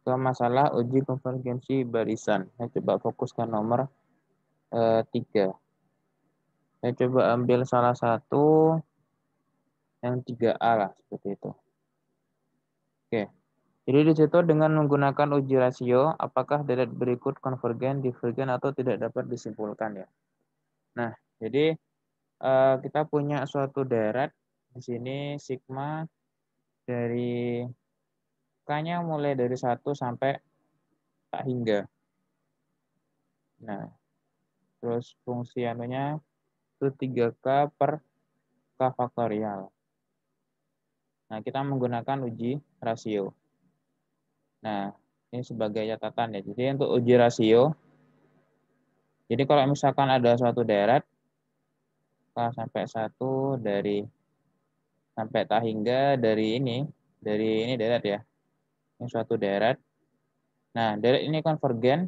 ke masalah uji konvergensi barisan. Saya coba fokuskan nomor 3. Saya coba ambil salah satu yang 3A lah, seperti itu. Oke. Jadi di situ dengan menggunakan uji rasio, apakah deret berikut konvergen, divergen, atau tidak dapat disimpulkan ya. Nah, jadi kita punya suatu deret di sini sigma dari K-nya mulai dari 1 sampai tak hingga. Nah, terus fungsi anunya itu 3K per K faktorial. Nah, kita menggunakan uji rasio. Nah, ini sebagai catatan ya. Jadi untuk uji rasio, jadi kalau misalkan ada suatu deret, K sampai 1 dari sampai tak hingga dari ini deret ya. Ini suatu deret. Nah, deret ini konvergen.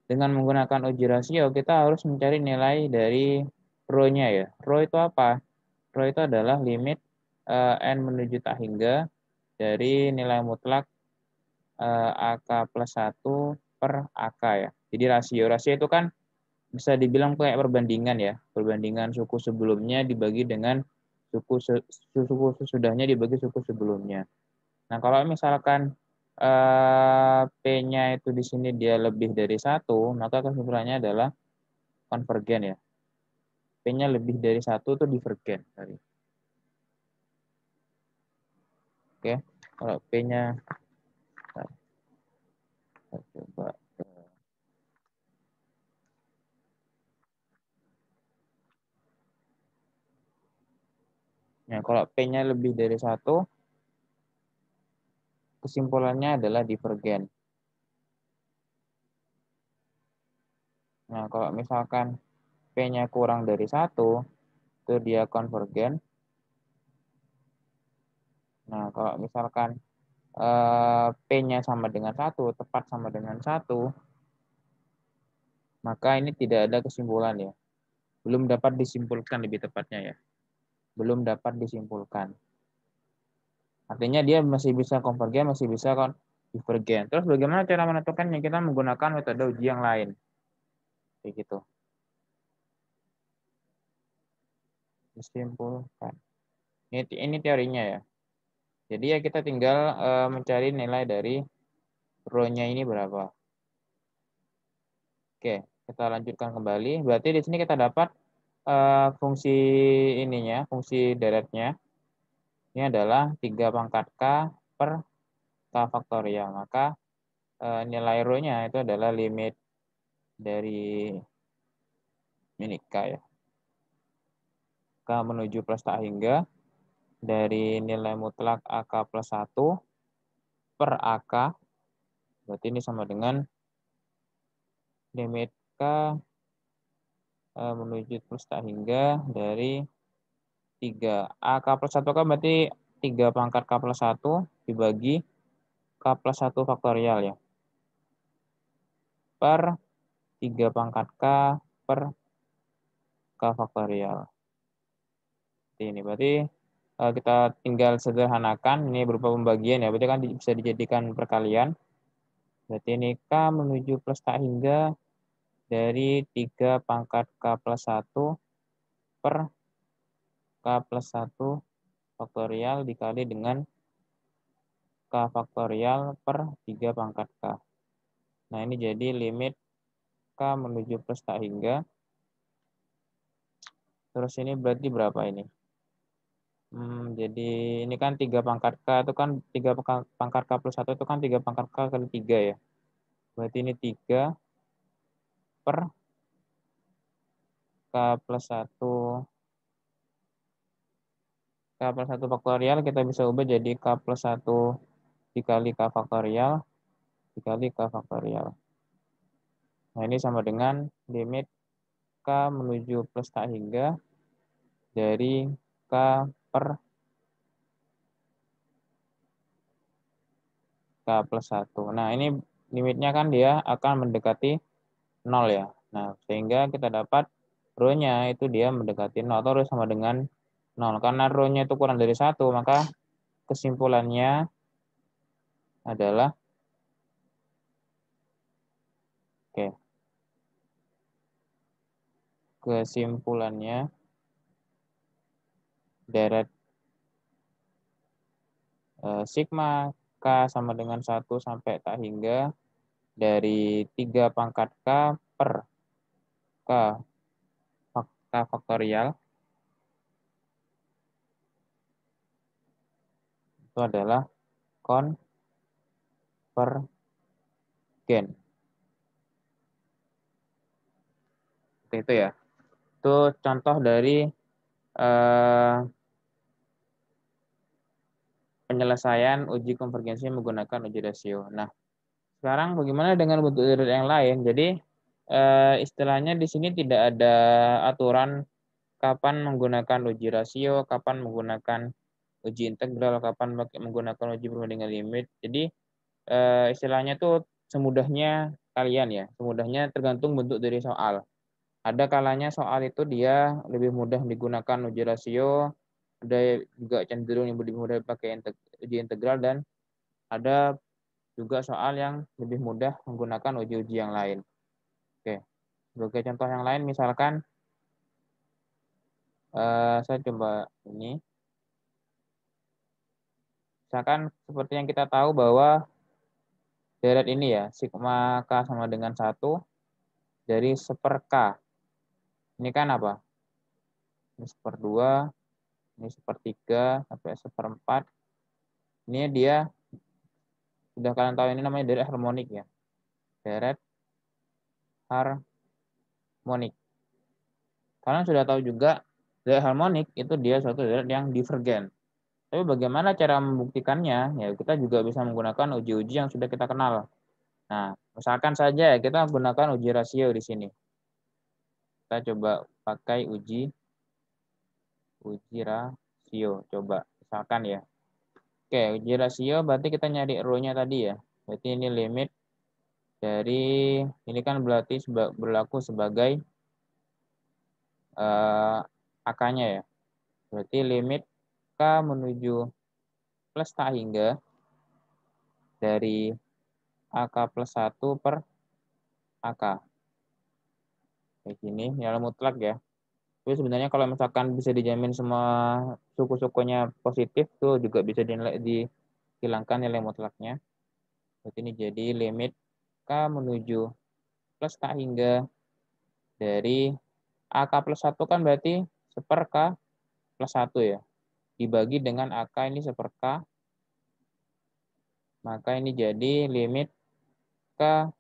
Dengan menggunakan uji rasio, kita harus mencari nilai dari rho-nya ya. Rho itu apa? Rho itu adalah limit n menuju tak hingga dari nilai mutlak AK plus 1 per AK ya. Jadi rasio. Rasio itu kan bisa dibilang kayak perbandingan ya. Perbandingan suku sebelumnya dibagi dengan suku sesudahnya dibagi suku sebelumnya. Nah, kalau misalkan P-nya itu di sini dia lebih dari 1, maka kesimpulannya adalah konvergen ya. P-nya lebih dari 1 itu divergen. Oke, kalau P-nya kita coba. Nah, kalau P-nya lebih dari 1, kesimpulannya adalah divergen. Nah, kalau misalkan P-nya kurang dari 1, itu dia konvergen. Nah, kalau misalkan P-nya sama dengan 1, tepat sama dengan 1, maka ini tidak ada kesimpulan ya. Belum dapat disimpulkan lebih tepatnya ya. Belum dapat disimpulkan. Artinya dia masih bisa konvergen, masih bisa divergen. Terus bagaimana cara menentukannya? Kita menggunakan metode uji yang lain. Kayak gitu. Disimpulkan. Ini teorinya ya. Jadi ya kita tinggal mencari nilai dari rho-nya ini berapa. Oke, kita lanjutkan kembali. Berarti di sini kita dapat fungsi ininya, fungsi deretnya. Ini adalah 3 pangkat K per K faktorial. Maka nilai rho-nya itu adalah limit dari ini K ya. K menuju plus tak hingga dari nilai mutlak AK plus 1 per AK. Berarti ini sama dengan limit K menuju plus tak hingga dari 3. AK plus 1 kan berarti 3 pangkat K plus 1 dibagi K plus 1 faktorial ya. Per 3 pangkat K per K faktorial. Ini berarti kita tinggal sederhanakan, ini berupa pembagian ya, berarti kan bisa dijadikan perkalian. Berarti ini K menuju plus tak hingga dari 3 pangkat K plus 1 per K plus 1 faktorial dikali dengan K faktorial per 3 pangkat K. Nah, ini jadi limit K menuju plus tak hingga. Terus ini berarti berapa ini? Jadi ini kan 3 pangkat K itu kan 3 pangkat K plus 1 itu kan 3 pangkat K kali 3 ya. Berarti ini 3 per K plus 1. K plus 1 faktorial kita bisa ubah jadi K plus 1 dikali K faktorial dikali K faktorial. Nah, ini sama dengan limit K menuju plus tak hingga dari K per K plus 1. Nah, ini limitnya kan dia akan mendekati 0 ya. Nah, sehingga kita dapat rho-nya itu dia mendekati 0 atau sama dengan 0. Karena rho-nya itu kurang dari 1, maka kesimpulannya adalah Oke. Kesimpulannya, deret sigma K sama dengan 1 sampai tak hingga dari 3 pangkat K per K faktorial itu adalah konvergen. Seperti itu ya. Itu contoh dari penyelesaian uji konvergensi menggunakan uji rasio. Nah, sekarang bagaimana dengan bentuk deret yang lain? Jadi istilahnya di sini tidak ada aturan kapan menggunakan uji rasio, kapan menggunakan uji integral, kapan menggunakan uji perbandingan limit. Jadi istilahnya tuh semudahnya kalian ya, semudahnya tergantung bentuk dari soal. Ada kalanya soal itu dia lebih mudah digunakan uji rasio, ada juga cenderung yang lebih mudah pakai uji integral, dan ada juga soal yang lebih mudah menggunakan uji-uji yang lain. Oke, sebagai contoh yang lain misalkan saya coba ini. Misalkan seperti yang kita tahu bahwa deret ini ya, sigma K sama dengan 1 dari 1/K. Ini kan apa? Ini 1/2, ini 1/3, sampai 1/4. Ini dia, sudah kalian tahu ini namanya deret harmonik ya. Deret harmonik. Kalian sudah tahu juga deret harmonik itu dia suatu deret yang divergen. Tapi bagaimana cara membuktikannya? Ya, kita juga bisa menggunakan uji-uji yang sudah kita kenal. Nah, misalkan saja kita gunakan uji rasio di sini. Kita coba pakai uji rasio. Coba, misalkan ya. Oke, uji rasio berarti kita nyari rho-nya tadi ya. Berarti ini limit dari, ini kan berarti berlaku sebagai AK-nya ya. Berarti limit K menuju plus tak hingga dari AK plus 1 per AK. Kayak gini, nilai mutlak ya. Tapi sebenarnya kalau misalkan bisa dijamin semua suku-sukunya positif, tuh juga bisa dihilangkan nilai mutlaknya. Berarti ini jadi limit K menuju plus tak hingga dari AK plus 1 kan berarti 1/K plus 1 ya. Dibagi dengan AK ini 1/K, maka ini jadi limit K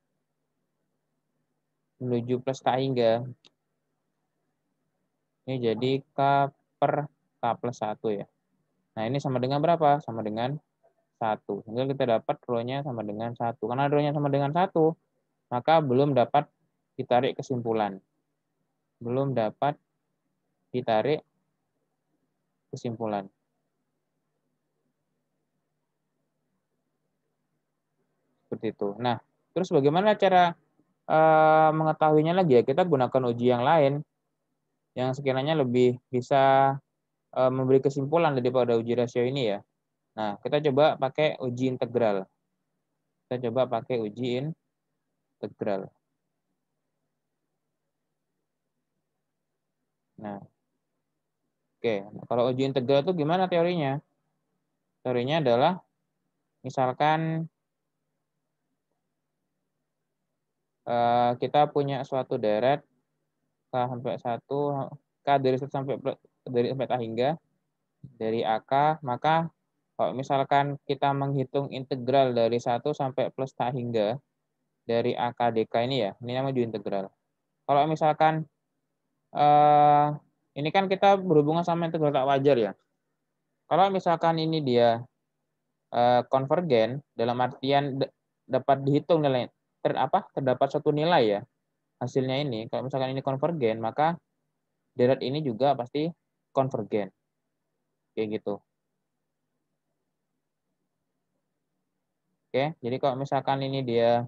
menuju plus tak hingga. Ini jadi K per K plus 1 ya. Nah, ini sama dengan berapa? Sama dengan 1. Sehingga kita dapat rho-nya sama dengan 1. Karena rho-nya sama dengan 1, maka belum dapat ditarik kesimpulan. Belum dapat ditarik kesimpulan. Seperti itu. Nah, terus bagaimana cara mengetahuinya lagi ya? Kita gunakan uji yang lain yang sekiranya lebih bisa memberi kesimpulan daripada uji rasio ini ya. Nah, kita coba pakai uji integral. Kita coba pakai uji integral. Nah, oke. Kalau uji integral itu gimana teorinya? Teorinya adalah misalkan kita punya suatu deret K sampai 1, K dari 1 sampai tak hingga dari AK, maka kalau misalkan kita menghitung integral dari 1 sampai plus tak hingga dari AK DK ini ya, ini namanya integral. Kalau misalkan ini kan kita berhubungan sama integral tak wajar ya. Kalau misalkan ini dia konvergen, dalam artian dapat dihitung nilai terdapat suatu nilai ya hasilnya ini. Kalau misalkan ini konvergen, maka deret ini juga pasti konvergen. Kayak gitu. Oke, jadi kalau misalkan ini dia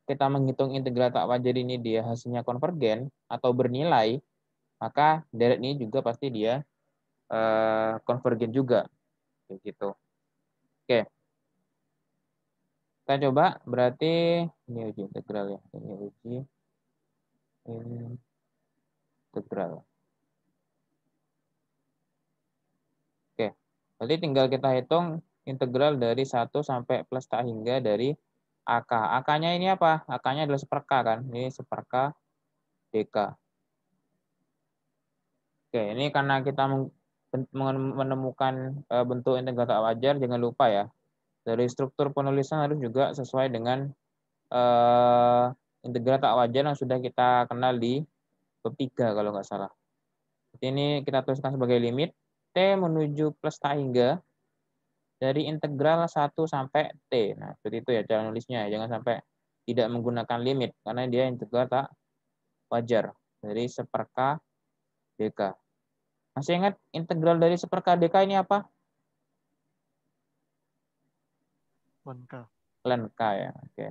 kita menghitung integral tak wajar ini dia hasilnya konvergen atau bernilai, maka deret ini juga pasti dia konvergen juga. Kayak gitu. Oke. Kita coba, berarti ini uji integral ya. Ini uji integral. Oke, berarti tinggal kita hitung integral dari 1 sampai plus tak hingga dari AK. AK-nya ini apa? AK-nya adalah seperka kan? Ini seperka DK. Oke, ini karena kita menemukan bentuk integral tak wajar, jangan lupa ya, dari struktur penulisan harus juga sesuai dengan integral tak wajar yang sudah kita kenal di bab 3 kalau nggak salah. Ini kita tuliskan sebagai limit T menuju plus tak hingga dari integral 1 sampai T. Nah, seperti itu ya cara nulisnya. Jangan sampai tidak menggunakan limit, karena dia integral tak wajar dari seperka DK. Masih ingat integral dari seperka DK ini apa? Ln K. Ln K ya. Oke.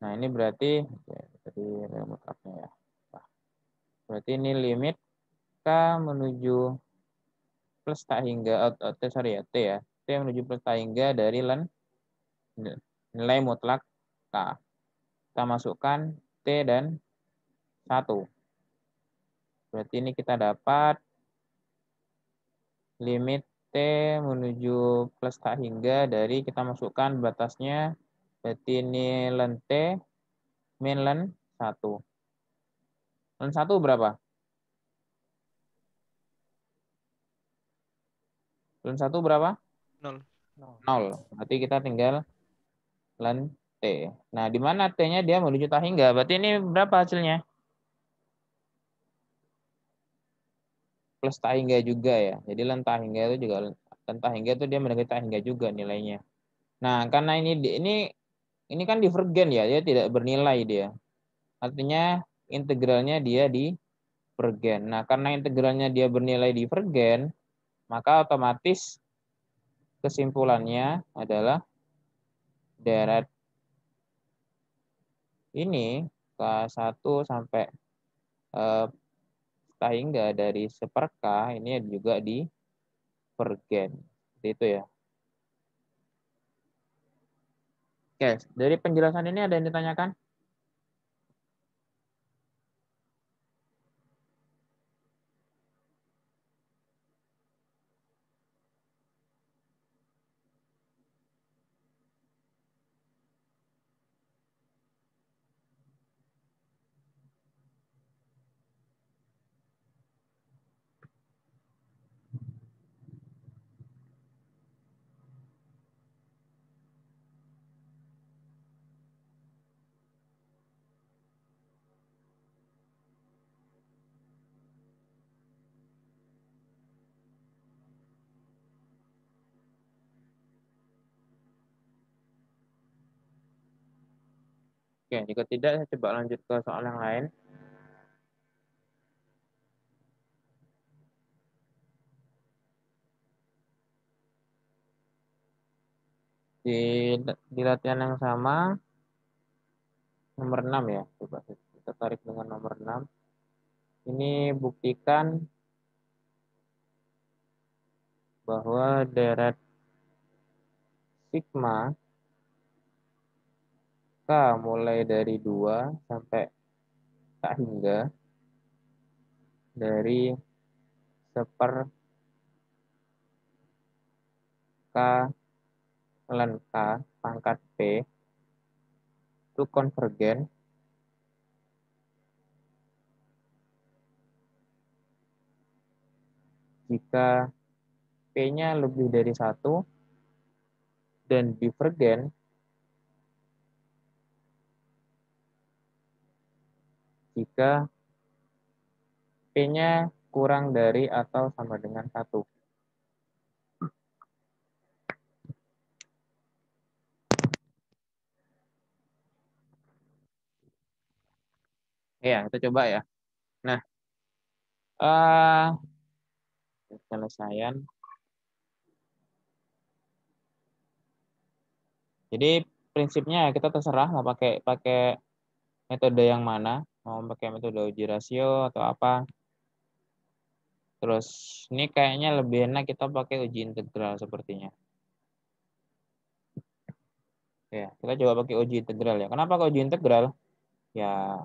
Nah, ini berarti jadi mutlaknya ya. Berarti ini limit K menuju plus tak hingga sorry ya, T ya. T menuju plus tak hingga dari nilai mutlak K. Kita masukkan T dan 1. Berarti ini kita dapat limit T menuju plus tak hingga dari kita masukkan batasnya. Berarti ini ln T min ln 1. Ln 1 berapa? Ln 1 berapa? 0. 0. Berarti kita tinggal ln T. Nah, di mana T-nya dia menuju tak hingga? Berarti ini berapa hasilnya? Plus tak hingga juga ya. Jadi ln tak hingga itu juga ln tak hingga itu dia mendekati tak hingga juga nilainya. Nah, karena ini kan divergen ya, dia tidak bernilai dia. Artinya integralnya dia divergen. Nah, karena integralnya dia bernilai divergen, maka otomatis kesimpulannya adalah deret ini K1 sampai hingga dari seperka ini juga divergen. Seperti itu ya. Oke, dari penjelasan ini ada yang ditanyakan? Oke, jika tidak saya coba lanjut ke soal yang lain. Di, di latihan yang sama, nomor 6 ya. Coba kita tarik dengan nomor 6. Ini buktikan bahwa deret sigma K mulai dari 2 sampai tak hingga dari seper K ln K pangkat P itu konvergen jika P-nya lebih dari 1 dan divergen jika P-nya kurang dari atau sama dengan 1. Ya, kita coba ya. Nah, penyelesaian. Jadi prinsipnya kita terserah mau pakai pakai metode yang mana, mau pakai metode uji rasio atau apa. Terus ini kayaknya lebih enak kita pakai uji integral sepertinya. Ya, kita coba pakai uji integral ya. Kenapa kok uji integral? Ya,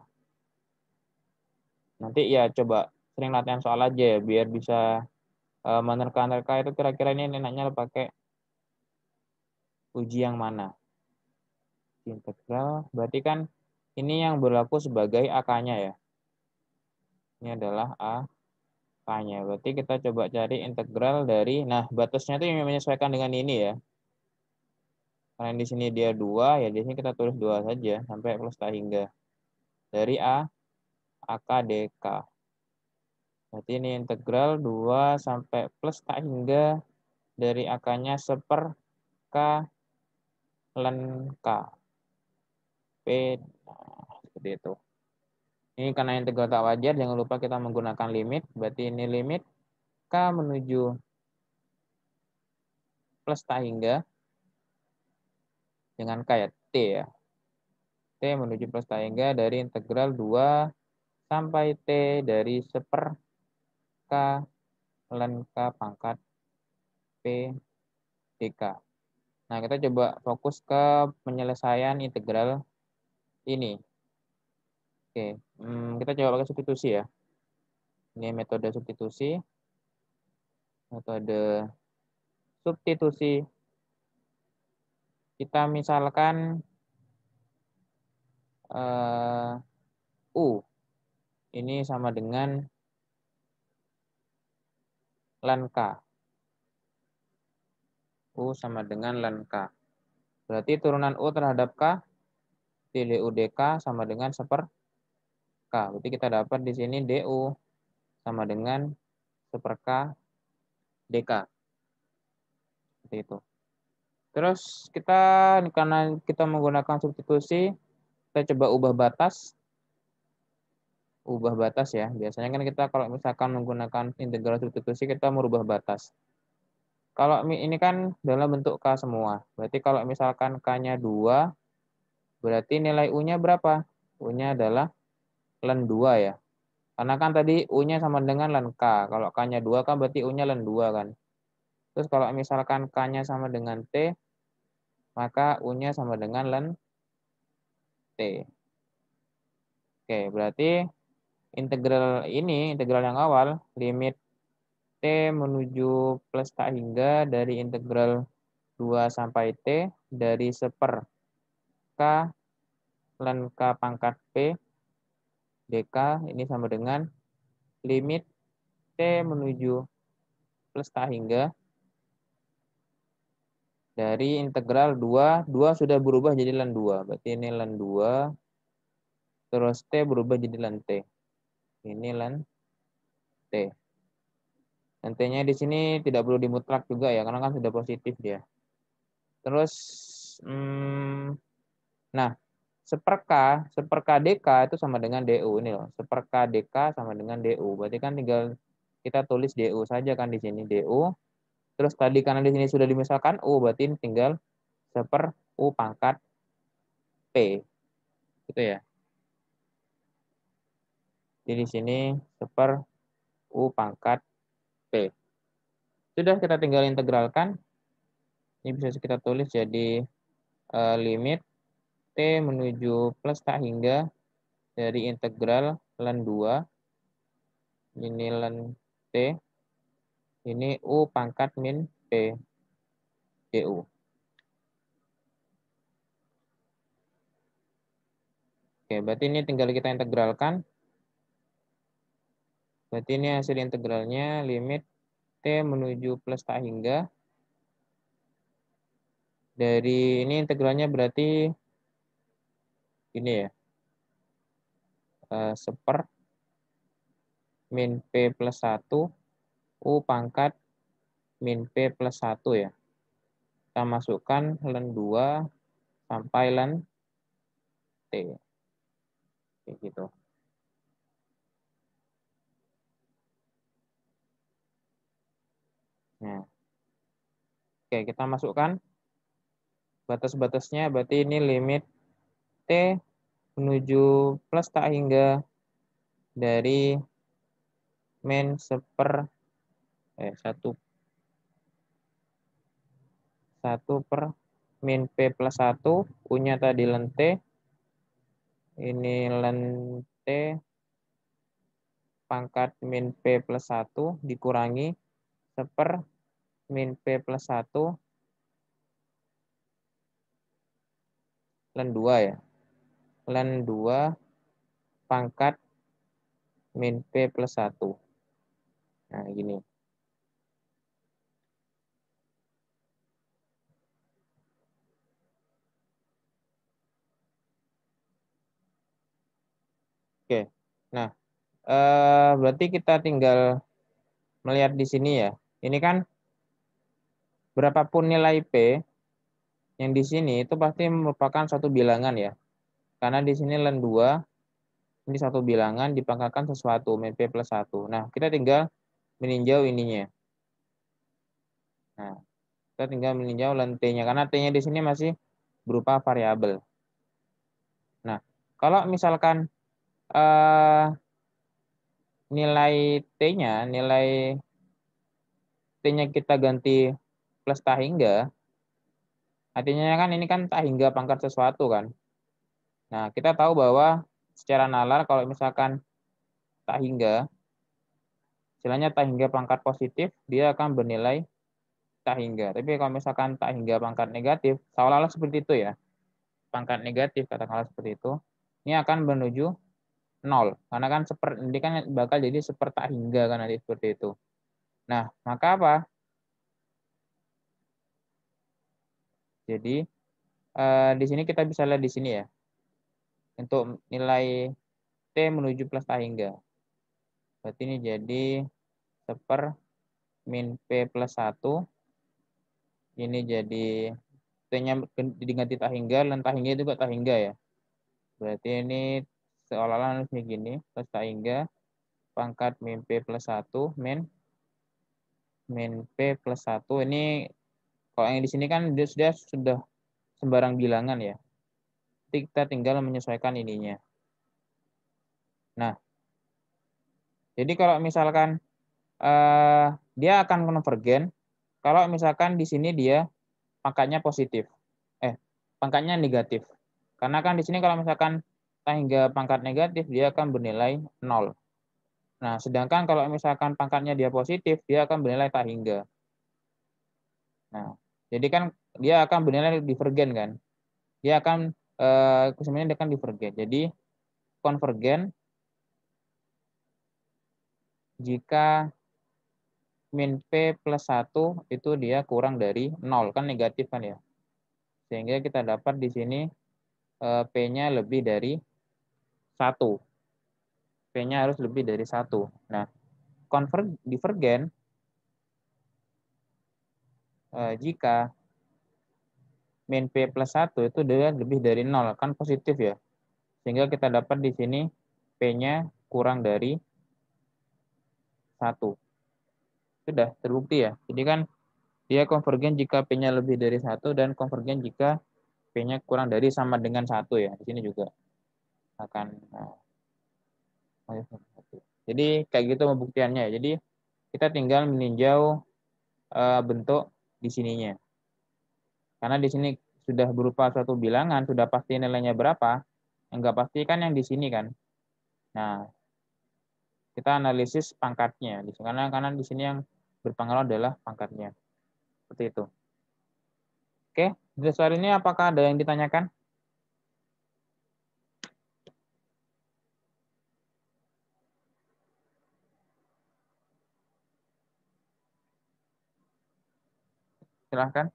nanti ya coba sering latihan soal aja ya, biar bisa menerka-nerka itu kira-kira ini enaknya pakai uji yang mana. Uji integral, berarti kan ini yang berlaku sebagai AK-nya ya. Ini adalah AK-nya. Berarti kita coba cari integral dari, nah batasnya itu yang menyesuaikan dengan ini ya. Karena di sini dia 2, ya di sini kita tulis 2 saja, sampai plus tak hingga. Dari AK DK. Berarti ini integral 2 sampai plus tak hingga dari AK-nya seper K ln K. P, nah, seperti itu. Ini karena integral tak wajar, jangan lupa kita menggunakan limit. Berarti ini limit K menuju plus tak hingga dengan K ya, T ya. T menuju plus tak hingga dari integral 2 sampai T dari seper K ln K pangkat P dk. Nah, kita coba fokus ke penyelesaian integral ini. Oke, kita coba pakai substitusi ya. Ini metode substitusi. Metode substitusi. Kita misalkan U. Ini sama dengan ln K. U sama dengan ln K. Berarti turunan U terhadap K, du dk sama dengan seper K. Berarti kita dapat di sini du sama dengan seper K dk. Seperti itu. Terus kita, karena kita menggunakan substitusi, kita coba ubah batas. Ubah batas ya. Biasanya kan kita kalau misalkan menggunakan integral substitusi, kita merubah batas. Kalau ini kan dalam bentuk K semua. Berarti kalau misalkan K-nya 2, berarti nilai U-nya berapa? U-nya adalah ln 2 ya. Karena kan tadi U-nya sama dengan ln K. Kalau K-nya 2 kan berarti U-nya ln 2 kan. Terus kalau misalkan K-nya sama dengan T, maka U-nya sama dengan ln T. Oke, berarti integral ini, integral yang awal, limit T menuju plus tak hingga dari integral 2 sampai T dari seper K ln K pangkat P dk ini sama dengan limit T menuju plus tak hingga dari integral 2 sudah berubah jadi ln 2. Berarti ini ln 2, terus T berubah jadi ln T. Ini ln T. Dan T-nya di sini tidak perlu dimutlak juga ya, karena kan sudah positif dia. Terus, nah, seper K dk itu sama dengan du. Ini loh, seper K dk sama dengan du. Berarti kan tinggal kita tulis du saja kan di sini, du. Terus tadi karena di sini sudah dimisalkan u, berarti tinggal seper u pangkat P. Gitu ya. Jadi di sini seper u pangkat P. Sudah kita tinggal integralkan. Ini bisa kita tulis jadi limit T menuju plus tak hingga dari integral ln 2. Ini ln T. Ini U pangkat min P du. Oke, berarti ini tinggal kita integralkan. Berarti ini hasil integralnya limit T menuju plus tak hingga. Dari ini integralnya berarti ini ya. Seper min P plus 1 U pangkat min P plus 1 ya. Kita masukkan ln 2 sampai ln T. Kayak gitu. Nah. Oke, kita masukkan batas-batasnya, berarti ini limit T menuju plus tak hingga dari min seper 1 per min P plus 1, U-nya tadi len T, ini len T pangkat min P plus 1 dikurangi seper min P plus 1 len 2 ya. Len 2 pangkat min P plus 1. Nah, gini. Oke. Nah, berarti kita tinggal melihat di sini ya. Ini kan berapapun nilai P yang di sini itu pasti merupakan suatu bilangan ya. Karena di sini len 2, ini satu bilangan dipangkalkan sesuatu, min P plus 1. Nah, kita tinggal meninjau ininya. Nah, kita tinggal meninjau len T-nya. Karena T-nya di sini masih berupa variabel. Nah, kalau misalkan nilai T-nya, nilai T-nya kita ganti plus tak hingga, artinya kan ini kan tak hingga pangkat sesuatu kan. Nah, kita tahu bahwa secara nalar kalau misalkan tak hingga, istilahnya tak hingga pangkat positif, dia akan bernilai tak hingga. Tapi kalau misalkan tak hingga pangkat negatif, seolah-olah seperti itu ya. Pangkat negatif, katakanlah seperti itu, ini akan menuju 0. Karena kan ini kan bakal jadi seper tak hingga kan nanti seperti itu. Nah, maka apa? Jadi, di sini kita bisa lihat di sini ya. Untuk nilai T menuju plus tak hingga. Berarti ini jadi seper min P plus 1. Ini jadi T-nya diganti tak hingga, dan tak hingga itu juga tak hingga ya. Berarti ini seolah-olah nulisnya gini, plus tak hingga, pangkat min P plus 1, min P plus 1. Ini kalau yang di sini kan dia sudah sembarang bilangan ya. Jadi kita tinggal menyesuaikan ininya. Nah, jadi kalau misalkan dia akan konvergen kalau misalkan di sini dia pangkatnya positif. Pangkatnya negatif. Karena kan di sini kalau misalkan tak hingga pangkat negatif, dia akan bernilai 0. Nah, sedangkan kalau misalkan pangkatnya dia positif, dia akan bernilai tak hingga. Nah, jadi kan dia akan bernilai divergen kan. Dia akan sebenarnya dia akan divergen. Jadi konvergen jika min P plus 1 itu dia kurang dari 0, kan negatif kan ya. Sehingga kita dapat di sini P-nya lebih dari 1. P-nya harus lebih dari 1. Nah, divergen jika min P plus 1 itu dia lebih dari 0, kan positif ya. Sehingga kita dapat di sini P-nya kurang dari 1. Sudah terbukti ya. Jadi kan dia konvergen jika P-nya lebih dari 1 dan konvergen jika P-nya kurang dari sama dengan 1 ya. Di sini juga akan jadi kayak gitu pembuktiannya. Jadi kita tinggal meninjau bentuk di sininya. Karena di sini sudah berupa suatu bilangan, sudah pasti nilainya berapa. Yang nggak pasti kan yang di sini kan. Nah, kita analisis pangkatnya. Karena di sini yang berpengaruh adalah pangkatnya. Seperti itu. Oke, di soal ini apakah ada yang ditanyakan? Silahkan.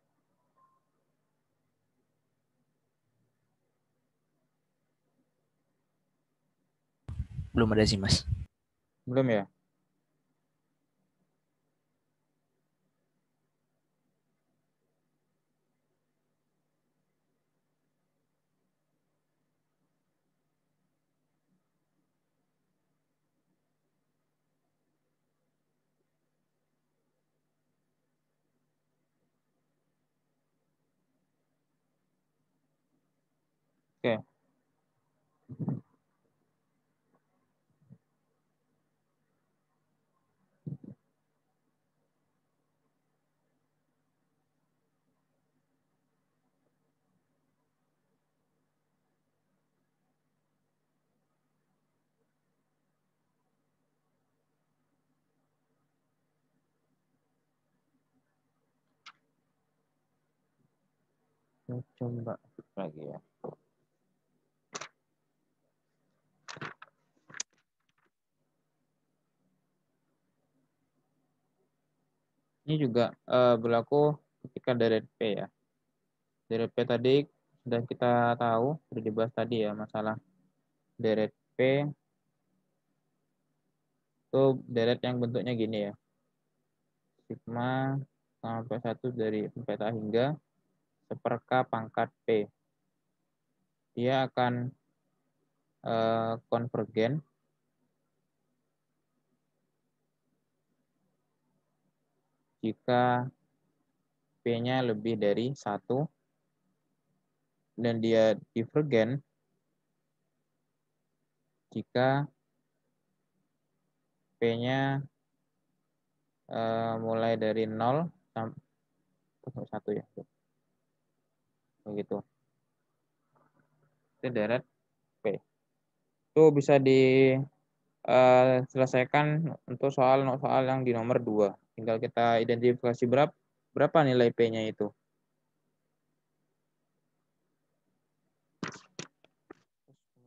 Belum ada sih, Mas. Belum ya? Oke. Coba lagi ya. Ini juga berlaku ketika deret P ya. Deret P tadi sudah kita tahu, sudah dibahas tadi ya, masalah deret P itu deret yang bentuknya gini ya. Sigma sampai 1 dari beta hingga seperka pangkat P. Dia akan konvergen jika P-nya lebih dari 1 dan dia divergen jika P-nya mulai dari 0 sampai 1 ya. Begitu. Itu deret P. Itu bisa diselesaikan untuk soal yang di nomor 2. Tinggal kita identifikasi berapa nilai P-nya itu.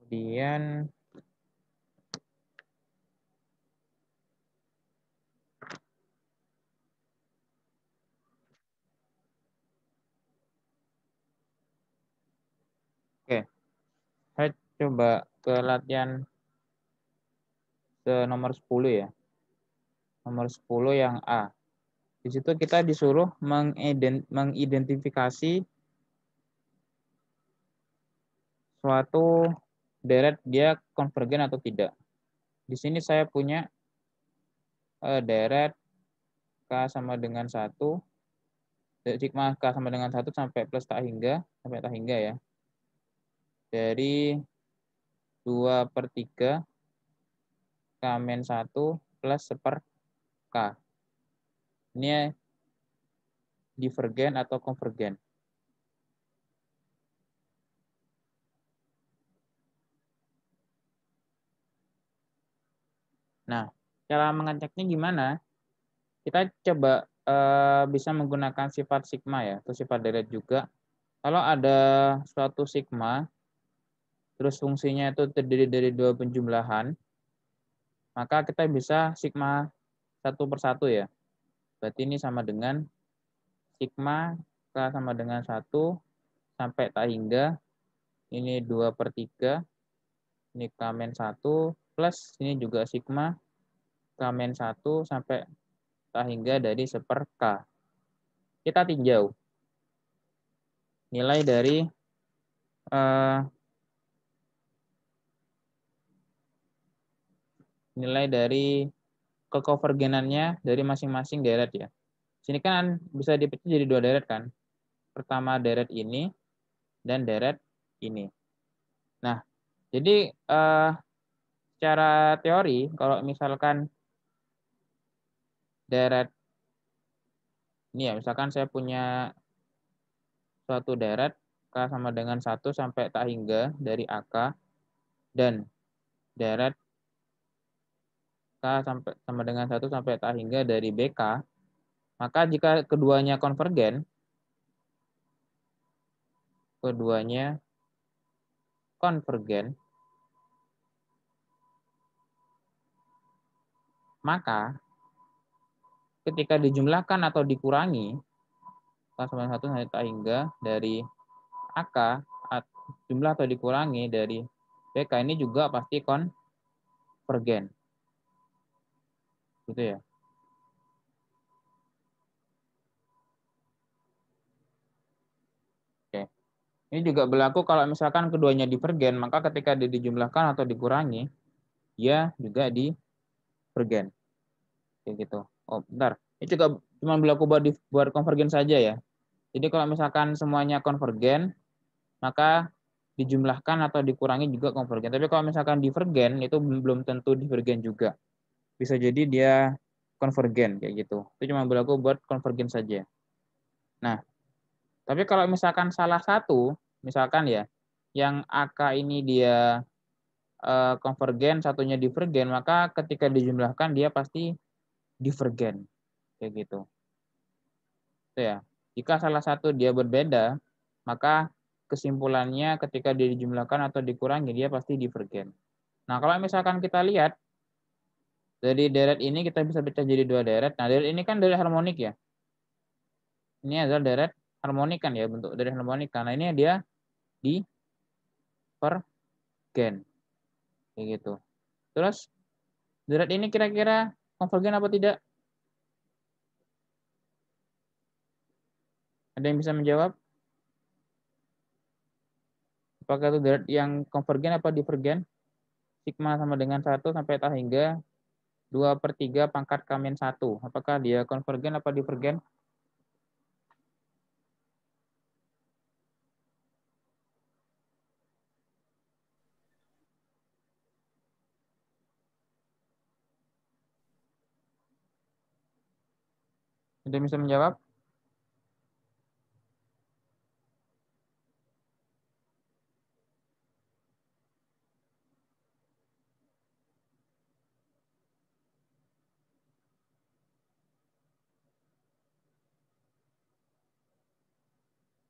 Kemudian oke, saya coba ke latihan nomor 10 ya. Nomor 10 yang A. Di situ kita disuruh mengidentifikasi suatu deret dia konvergen atau tidak. Di sini saya punya deret K sama dengan 1, sigma K sama dengan 1 sampai plus tak hingga ya. Dari 2/3 K-1 plus 1/K. Ini divergen atau konvergen. Nah, cara mengeceknya gimana? Kita coba bisa menggunakan sifat sigma ya, atau sifat deret juga. Kalau ada suatu sigma, terus fungsinya itu terdiri dari 2 penjumlahan, maka kita bisa sigma 1/1 ya. Berarti ini sama dengan sigma K sama dengan 1 sampai tak hingga, ini 2/3, ini K-1, plus ini juga sigma K-1 sampai tak hingga dari 1/K. Kita tinjau nilai dari kekonvergenannya dari masing-masing deret ya. Sini kan bisa dipecah jadi 2 deret kan. Pertama deret ini dan deret ini. Nah, jadi secara teori kalau misalkan deret ini ya, misalkan saya punya suatu deret K sama dengan 1 sampai tak hingga dari AK dan deret K sama dengan 1 sampai tak hingga dari BK, maka jika keduanya konvergen, maka ketika dijumlahkan atau dikurangi K sama 1 sampai tak hingga dari AK, jumlah atau dikurangi dari BK ini juga pasti konvergen. Gitu ya. Oke. Ini juga berlaku kalau misalkan keduanya divergen, maka ketika dijumlahkan atau dikurangi, dia juga divergen. Kayak gitu. Oh, bentar. Ini juga cuma berlaku buat konvergen saja ya. Jadi kalau misalkan semuanya konvergen, maka dijumlahkan atau dikurangi juga konvergen. Tapi kalau misalkan divergen, itu belum tentu divergen juga. Bisa jadi dia konvergen kayak gitu. Itu cuma berlaku buat konvergen saja. Nah, tapi kalau misalkan salah satu, misalkan ya, yang AK ini dia konvergen, satunya divergen, maka ketika dijumlahkan dia pasti divergen kayak gitu. Itu ya. Jika salah satu dia berbeda, maka kesimpulannya ketika dia dijumlahkan atau dikurangi, dia pasti divergen. Nah, kalau misalkan kita lihat, dari deret ini kita bisa pecah jadi dua deret. Nah, deret ini kan deret harmonik ya. Ini adalah deret harmonik kan ya, bentuk deret harmonik. Karena ini dia divergen. Kayak gitu. Terus, deret ini kira-kira konvergen apa tidak? Ada yang bisa menjawab? Apakah itu deret yang konvergen apa divergen? Sigma sama dengan 1 sampai tah hingga 2/3 pangkat K-1. Apakah dia konvergen apa divergen? Ada yang bisa menjawab?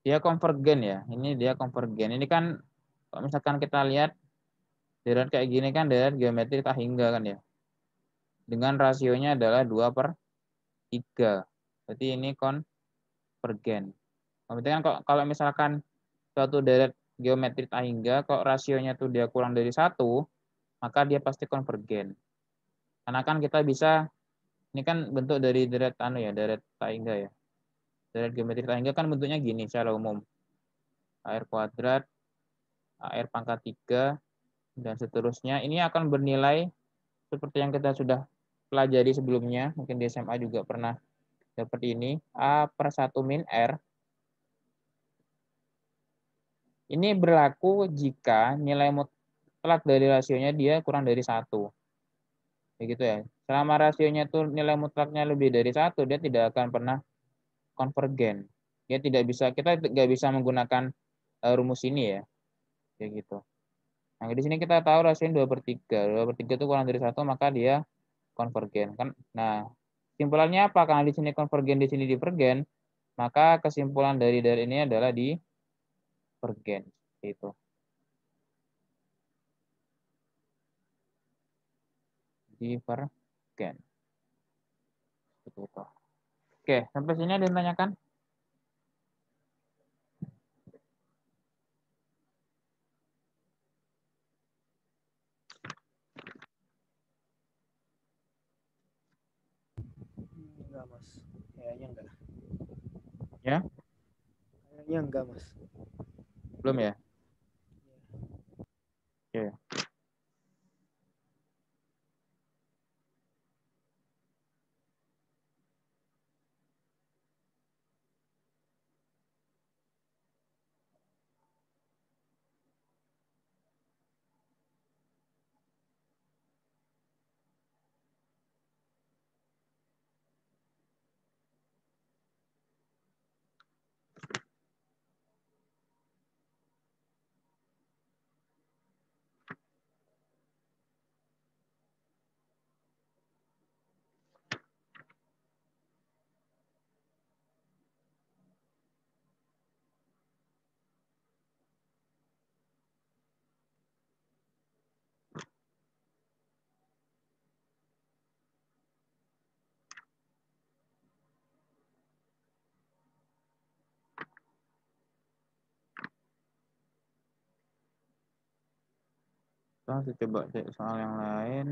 Dia konvergen ya. Ini dia konvergen. Ini kan kalau misalkan kita lihat deret kayak gini kan deret geometri tak hingga kan ya. Dengan rasionya adalah 2/3. Berarti ini konvergen. Berarti kan kalau misalkan suatu deret geometri tak hingga, kalau rasionya tuh dia kurang dari 1, maka dia pasti konvergen. Karena kan kita bisa, ini kan bentuk dari deret deret tak hingga ya. Deret geometri tak hingga kan bentuknya gini secara umum. AR kuadrat, AR pangkat 3, dan seterusnya. Ini akan bernilai seperti yang kita sudah pelajari sebelumnya, mungkin di SMA juga pernah dapat ini, A/1 min R. Ini berlaku jika nilai mutlak dari rasionya dia kurang dari 1. Begitu ya. Selama rasionya itu nilai mutlaknya lebih dari 1, dia tidak akan pernah konvergen. Dia tidak bisa, kita nggak bisa menggunakan rumus ini ya. Kayak gitu. Nah, di sini kita tahu rasionya 2/3. 2/3 itu kurang dari 1, maka dia konvergen kan. Nah, kesimpulannya apa? Karena di sini konvergen, di sini divergen, maka kesimpulan dari ini adalah divergen. Itu. Divergen. Itu. Oke, sampai sini ada yang tanyakan? Enggak, Mas. Kayaknya enggak. Ya? Kayaknya enggak, Mas. Belum ya? Oke. Saya coba cek soal yang lain.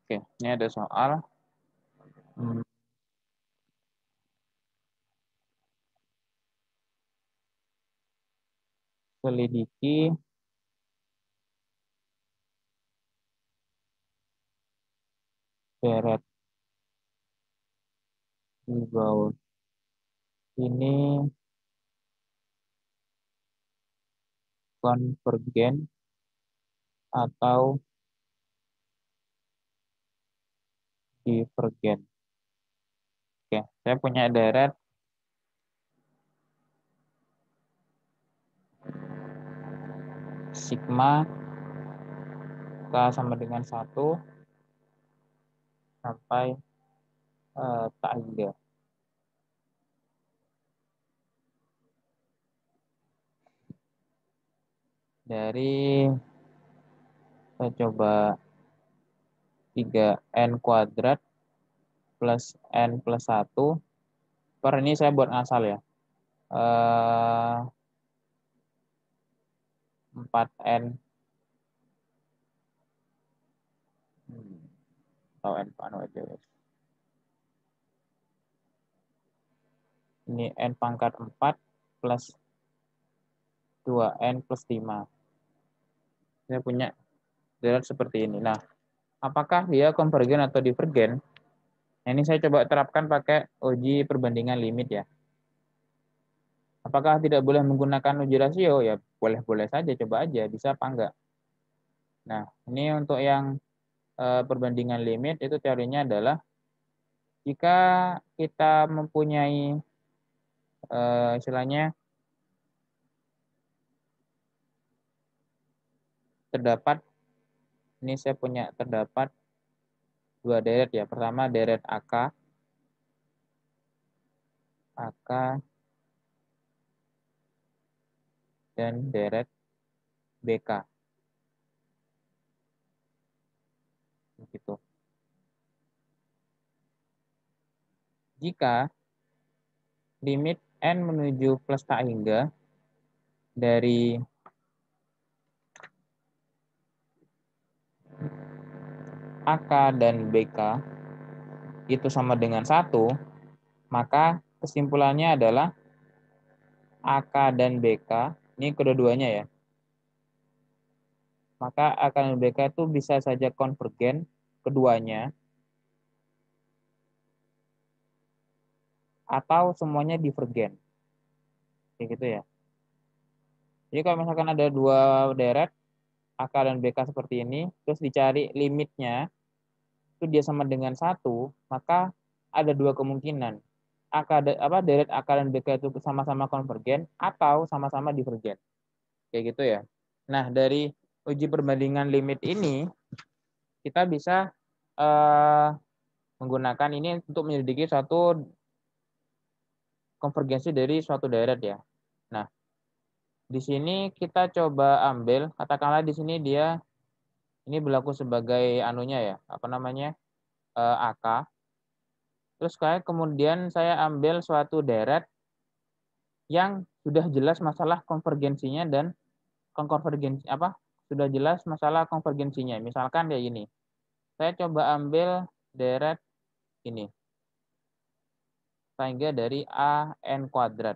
Oke, ini ada soal. Selidiki deret di bawah ini konvergen atau divergen. Oke, saya punya deret sigma K sama dengan 1 sampai tak hingga. Dari saya coba 3n kuadrat plus n plus 1 per ini saya buat ngasal ya. 4n atau n anu aja. Ini n pangkat 4 plus 2n plus 5. Saya punya deret seperti ini. Nah, apakah dia konvergen atau divergen? Nah, ini saya coba terapkan pakai uji perbandingan limit ya. Apakah tidak boleh menggunakan uji rasio? Ya boleh-boleh saja, coba aja, bisa apa enggak. Nah, ini untuk yang perbandingan limit itu teorinya adalah jika kita mempunyai istilahnya terdapat, ini saya punya terdapat dua deret ya. Pertama deret AK dan deret BK. Begitu. Jika limit n menuju plus tak hingga dari AK dan BK itu sama dengan 1, maka kesimpulannya adalah AK dan BK, ini kedua-duanya ya, maka AK dan BK itu bisa saja konvergen keduanya, atau semuanya divergen. Kayak gitu ya. Jadi kalau misalkan ada dua deret, AK dan BK seperti ini, terus dicari limitnya, itu dia sama dengan 1, maka ada dua kemungkinan. Deret AK dan BK itu sama-sama konvergen atau sama-sama divergen. Kayak gitu ya. Nah, dari uji perbandingan limit ini, kita bisa menggunakan ini untuk menyelidiki suatu konvergensi dari suatu deret ya. Nah, di sini kita coba ambil, katakanlah di sini dia ini berlaku sebagai anunya ya, apa namanya, AK. Terus kayak kemudian saya ambil suatu deret yang sudah jelas masalah konvergensinya dan konvergensi sudah jelas masalah konvergensinya. Misalkan ya ini, saya coba ambil deret ini, sehingga dari AN kuadrat.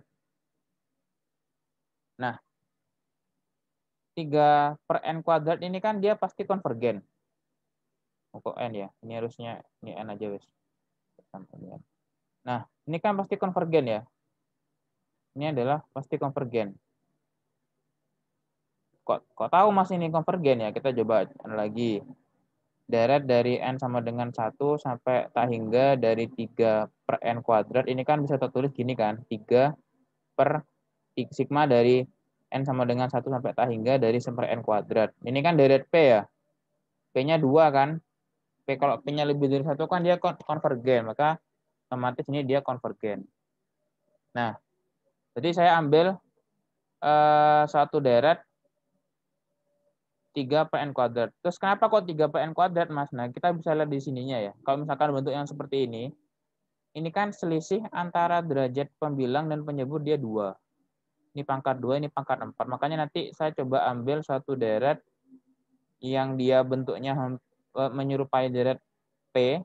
Nah, 3 per N kuadrat ini kan dia pasti konvergen. Kok N ya? Ini harusnya, ini N aja wes. Nah, ini kan pasti konvergen ya. Ini adalah pasti konvergen. Kok tahu Mas ini konvergen ya? Kita coba lagi. Deret dari N sama dengan 1 sampai tak hingga dari 3 per N kuadrat. Ini kan bisa tertulis gini kan. 3 per sigma dari N sama dengan 1 sampai tak hingga dari 1 per N kuadrat. Ini kan deret P ya. P-nya 2 kan. P kalau P-nya lebih dari 1 kan dia konvergen. Maka otomatis ini dia konvergen. Nah, jadi saya ambil satu deret 3 per N kuadrat. Terus kenapa kok 3 per N kuadrat, Mas? Nah, kita bisa lihat di sininya ya. Kalau misalkan bentuk yang seperti ini kan selisih antara derajat pembilang dan penyebut dia 2. Ini pangkat 2, ini pangkat 4. Makanya nanti saya coba ambil suatu deret yang dia bentuknya menyerupai deret P,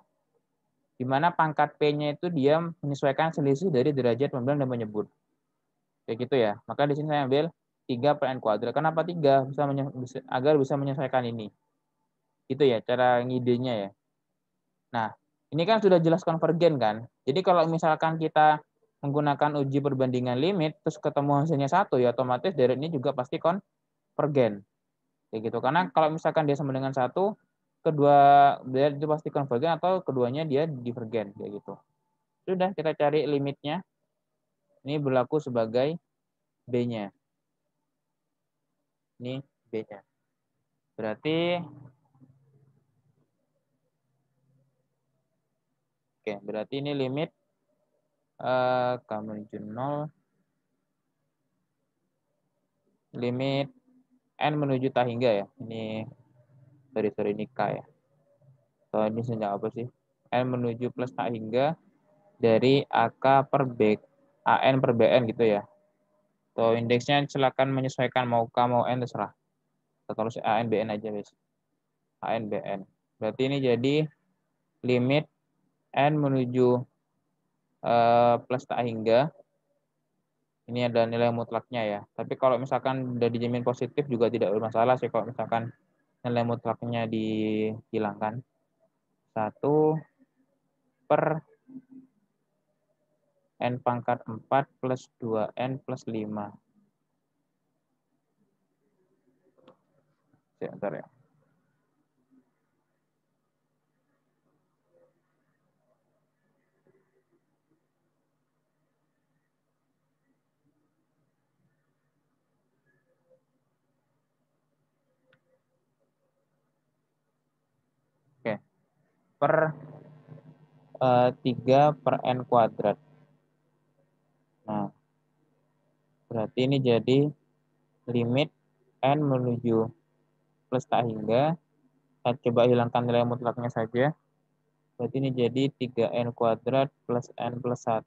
di mana pangkat P-nya itu dia menyesuaikan selisih dari derajat pembilang dan penyebut. Kayak gitu ya. Maka di sini saya ambil 3 per N kuadrat. Kenapa 3? Agar bisa menyesuaikan ini. Gitu ya, cara ngidenya ya. Nah, ini kan sudah jelas konvergen kan. Jadi kalau misalkan kita menggunakan uji perbandingan limit, terus ketemu hasilnya 1, ya otomatis deret ini juga pasti konvergen. Kayak gitu. Karena kalau misalkan dia sama dengan 1, kedua deret itu pasti konvergen atau keduanya dia divergen. Kayak gitu. Sudah, kita cari limitnya. Ini berlaku sebagai B-nya. Ini B-nya. Berarti berarti ini limit K menuju 0, limit N menuju tak hingga ya. Ini sorry ini K ya. So ini sejak apa sih? N menuju plus tak hingga dari AK per B, AN per BN gitu ya. So indeksnya silakan menyesuaikan mau K mau N terserah. Atau si AN BN aja guys. AN BN. Berarti ini jadi limit N menuju plus tak hingga. Ini adalah nilai mutlaknya ya. Tapi kalau misalkan udah dijamin positif juga tidak bermasalah sih kalau misalkan nilai mutlaknya dihilangkan. 1 per N pangkat 4 plus 2N plus 5. Sebentar ya. Oke. Per 3 per N kuadrat. Nah, berarti ini jadi limit N menuju plus tak hingga. Saya coba hilangkan nilai mutlaknya saja. Berarti ini jadi 3N kuadrat plus N plus 1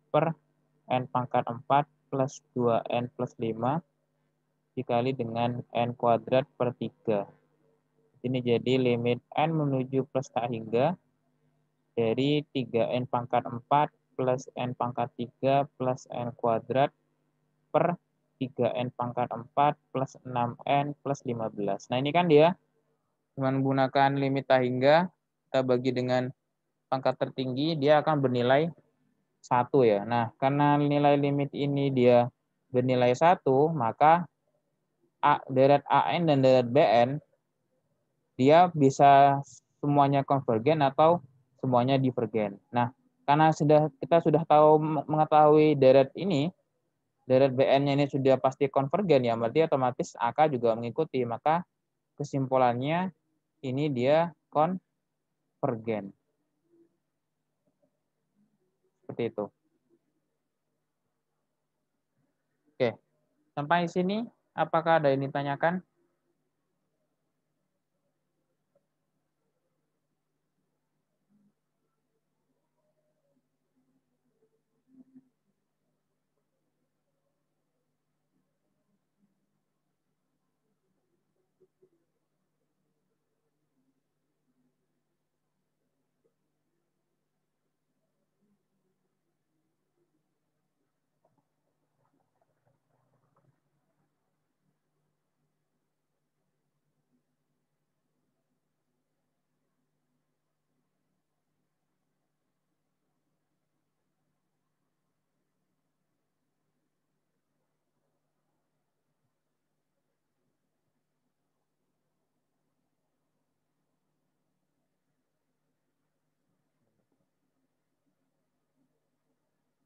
per N pangkat 4 plus 2N plus 5 dikali dengan N kuadrat per 3. Ini jadi limit N menuju plus tak hingga dari 3N pangkat 4 plus N pangkat 3 plus N kuadrat per 3N pangkat 4 plus 6N plus 15. Nah ini kan dia dengan menggunakan limit tak hingga, kita bagi dengan pangkat tertinggi, dia akan bernilai 1 ya. Nah, karena nilai limit ini dia bernilai 1, maka deret AN dan deret BN, dia bisa semuanya konvergen atau semuanya divergen. Nah, karena kita sudah mengetahui deret ini, deret BN-nya ini sudah pasti konvergen ya, berarti otomatis AK juga mengikuti. Maka kesimpulannya ini dia konvergen. Seperti itu. Oke, sampai sini apakah ada yang ditanyakan?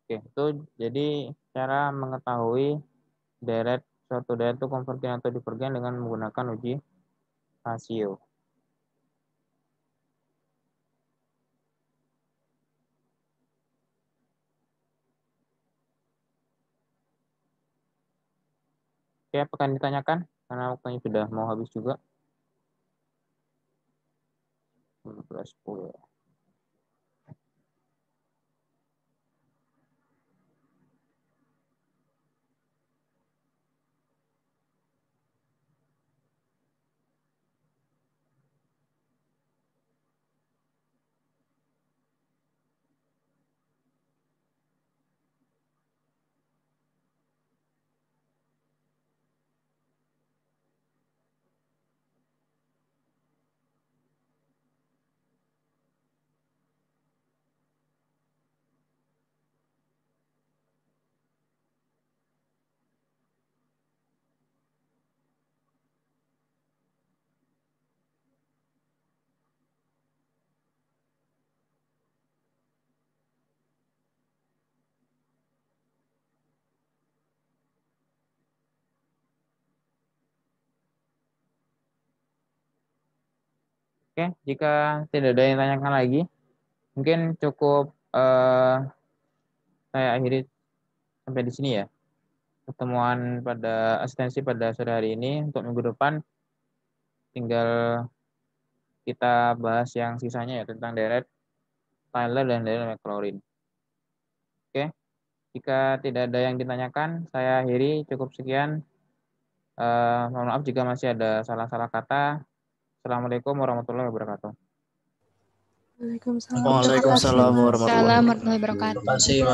Oke, itu jadi cara mengetahui suatu deret itu konvergen atau divergen dengan menggunakan uji rasio. Oke, apakah ditanyakan? Karena waktunya sudah mau habis juga. 10. Oke, jika tidak ada yang tanyakan lagi, mungkin cukup saya akhiri sampai di sini ya. Pertemuan pada asistensi pada sore hari ini. Untuk minggu depan tinggal kita bahas yang sisanya ya tentang deret Tyler dan deret McLaurin. Oke, jika tidak ada yang ditanyakan, saya akhiri cukup sekian. Mohon maaf jika masih ada salah-salah kata. Assalamualaikum warahmatullahi wabarakatuh. Waalaikumsalam. Waalaikumsalam warahmatullahi Waalaikumsalam warahmatullahi wabarakatuh. wabarakatuh.